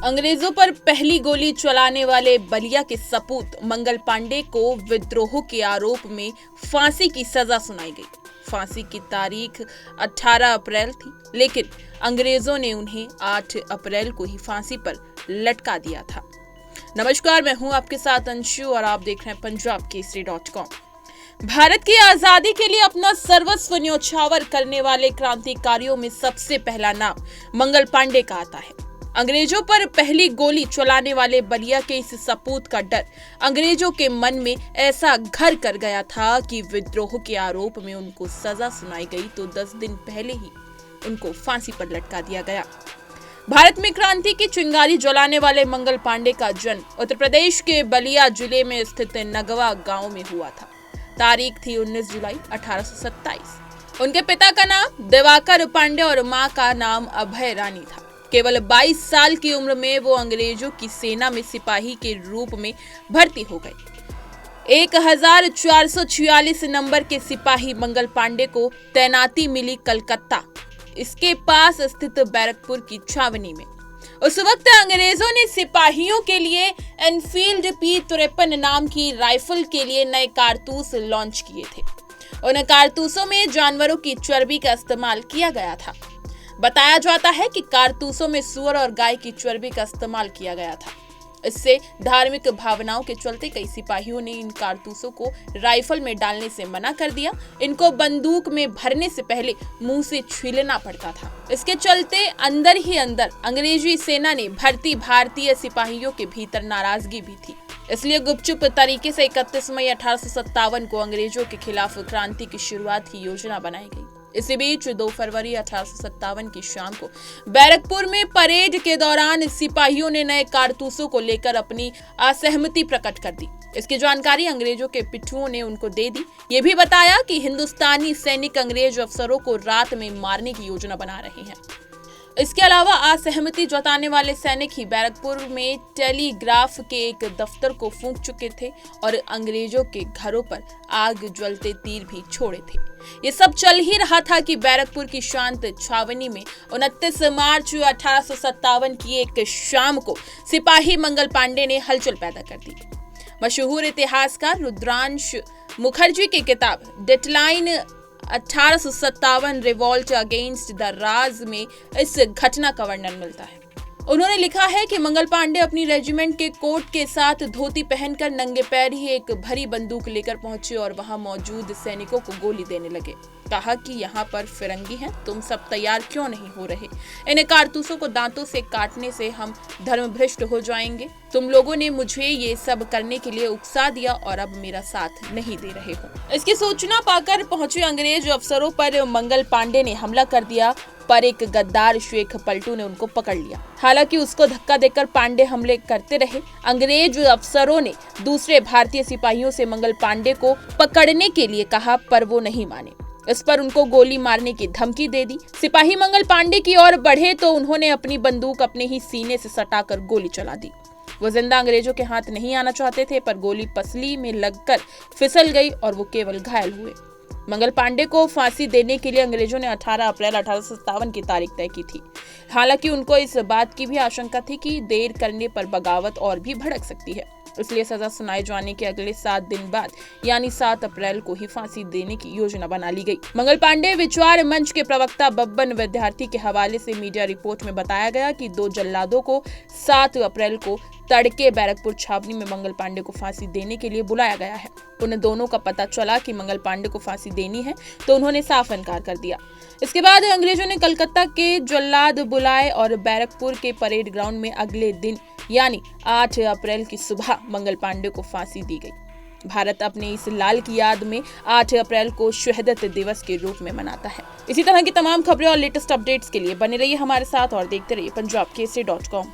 अंग्रेजों पर पहली गोली चलाने वाले बलिया के सपूत मंगल पांडे को विद्रोह के आरोप में फांसी की सजा सुनाई गई। फांसी की तारीख 18 अप्रैल थी, लेकिन अंग्रेजों ने उन्हें 8 अप्रैल को ही फांसी पर लटका दिया था। नमस्कार, मैं हूं आपके साथ अंशु और आप देख रहे हैं punjabkesari.com। भारत की आजादी के लिए अपना सर्वस्व न्योछावर करने वाले क्रांतिकारियों में सबसे पहला नाम मंगल पांडे का आता है। अंग्रेजों पर पहली गोली चलाने वाले बलिया के इस सपूत का डर अंग्रेजों के मन में ऐसा घर कर गया था कि विद्रोह के आरोप में उनको सजा सुनाई गई तो 10 दिन पहले ही उनको फांसी पर लटका दिया गया। भारत में क्रांति की चिंगारी जलाने वाले मंगल पांडे का जन्म उत्तर प्रदेश के बलिया जिले में स्थित नगवा गांव में हुआ था। तारीख थी 19 जुलाई 1827। उनके पिता का नाम दिवाकर पांडे और मां का नाम अभय रानी था। केवल 22 साल की उम्र में वो अंग्रेजों की सेना में सिपाही के रूप में भर्ती हो गए। 1446 नंबर के सिपाही मंगल पांडे को तैनाती मिली कलकत्ता, इसके पास स्थित बैरकपुर की छावनी में। उस वक्त अंग्रेजों ने सिपाहियों के लिए एनफील्ड P53 नाम की राइफल के लिए नए कारतूस लॉन्च किए थे। उन कारतूसों में जानवरों की चर्बी का इस्तेमाल किया गया था। बताया जाता है कि कारतूसों में सूअर और गाय की चर्बी का इस्तेमाल किया गया था। इससे धार्मिक भावनाओं के चलते कई सिपाहियों ने इन कारतूसों को राइफल में डालने से मना कर दिया। इनको बंदूक में भरने से पहले मुंह से छीलना पड़ता था। इसके चलते अंदर ही अंदर अंग्रेजी सेना ने भर्ती भारतीय सिपाहियों के भीतर नाराजगी भी थी। इसलिए गुपचुप तरीके से 31 मई 1857 को अंग्रेजों के खिलाफ क्रांति की शुरुआत की योजना बनाई गई। इसी बीच 2 फरवरी 1857 की शाम को बैरकपुर में परेड के दौरान सिपाहियों ने नए कारतूसों को लेकर अपनी असहमति प्रकट कर दी। इसकी जानकारी अंग्रेजों के पिट्ठुओं ने उनको दे दी। ये भी बताया कि हिंदुस्तानी सैनिक अंग्रेज अफसरों को रात में मारने की योजना बना रहे हैं। इसके अलावा असहमति जताने वाले सैनिक ही बैरकपुर में टेलीग्राफ के एक दफ्तर को फूंक चुके थे और अंग्रेजों के घरों पर आग ज्वलते तीर भी छोड़े थे। ये सब चल ही रहा था कि बैरकपुर की शांत छावनी में 29 मार्च 1857 की एक शाम को सिपाही मंगल पांडे ने हलचल पैदा कर दी। मशहूर इतिहासकार रुद्रांश मुखर्जी की किताब डेडलाइन 1857 रिवॉल्ट अगेंस्ट द राज में इस घटना का वर्णन मिलता है। उन्होंने लिखा है कि मंगल पांडे अपनी रेजिमेंट के कोट के साथ धोती पहनकर नंगे पैर ही एक भरी बंदूक लेकर पहुंचे और वहां मौजूद सैनिकों को गोली देने लगे। कहा कि यहाँ पर फिरंगी हैं, तुम सब तैयार क्यों नहीं हो रहे? इन कारतूसों को दांतों से काटने से हम धर्मभ्रष्ट हो जाएंगे। तुम लोगों ने मुझे ये सब करने के लिए उकसा दिया और अब मेरा साथ नहीं दे रहे हो। इसकी सूचना पाकर पहुंचे अंग्रेज अफसरों पर मंगल पांडे ने हमला कर दिया, पर एक गद्दार शेख पलटू ने उनको पकड़ लिया। हालांकि उसको धक्का देकर पांडे हमले करते रहे। अंग्रेज अफसरों ने दूसरे भारतीय सिपाहियों से मंगल पांडे को पकड़ने के लिए कहा, पर वो नहीं माने। इस पर उनको गोली मारने की धमकी दे दी। सिपाही मंगल पांडे की ओर बढ़े तो उन्होंने अपनी बंदूक अपने ही सीने से सटाकर गोली चला दी। वो जिंदा अंग्रेजों के हाथ नहीं आना चाहते थे, पर गोली पसली में लगकर फिसल गई और वो केवल घायल हुए। मंगल पांडे को फांसी देने के लिए अंग्रेजों ने 18 अप्रैल 1857 की तारीख तय की थी। हालांकि उनको इस बात की भी आशंका थी कि देर करने पर बगावत और भी भड़क सकती है, इसलिए सजा सुनाए जाने के अगले 7 दिन बाद यानी 7 अप्रैल को ही फांसी देने की योजना बना ली गई। मंगल पांडे विचार मंच के प्रवक्ता बब्बन विद्यार्थी के हवाले से मीडिया रिपोर्ट में बताया गया कि 2 जल्लादों को 7 अप्रैल को तड़के बैरकपुर छावनी में मंगल पांडे को फांसी देने के लिए बुलाया गया है। उन दोनों का पता चला कि मंगल पांडे को फांसी देनी है तो उन्होंने साफ इनकार कर दिया। इसके बाद अंग्रेजों ने कलकत्ता के जल्लाद बुलाए और बैरकपुर के परेड ग्राउंड में अगले दिन यानी 8 अप्रैल की सुबह मंगल पांडे को फांसी दी गई। भारत अपने इस लाल की याद में 8 अप्रैल को शहादत दिवस के रूप में मनाता है। इसी तरह की तमाम खबरें और लेटेस्ट अपडेट्स के लिए बने रहिए हमारे साथ और देखते रहिए punjabkesari.com।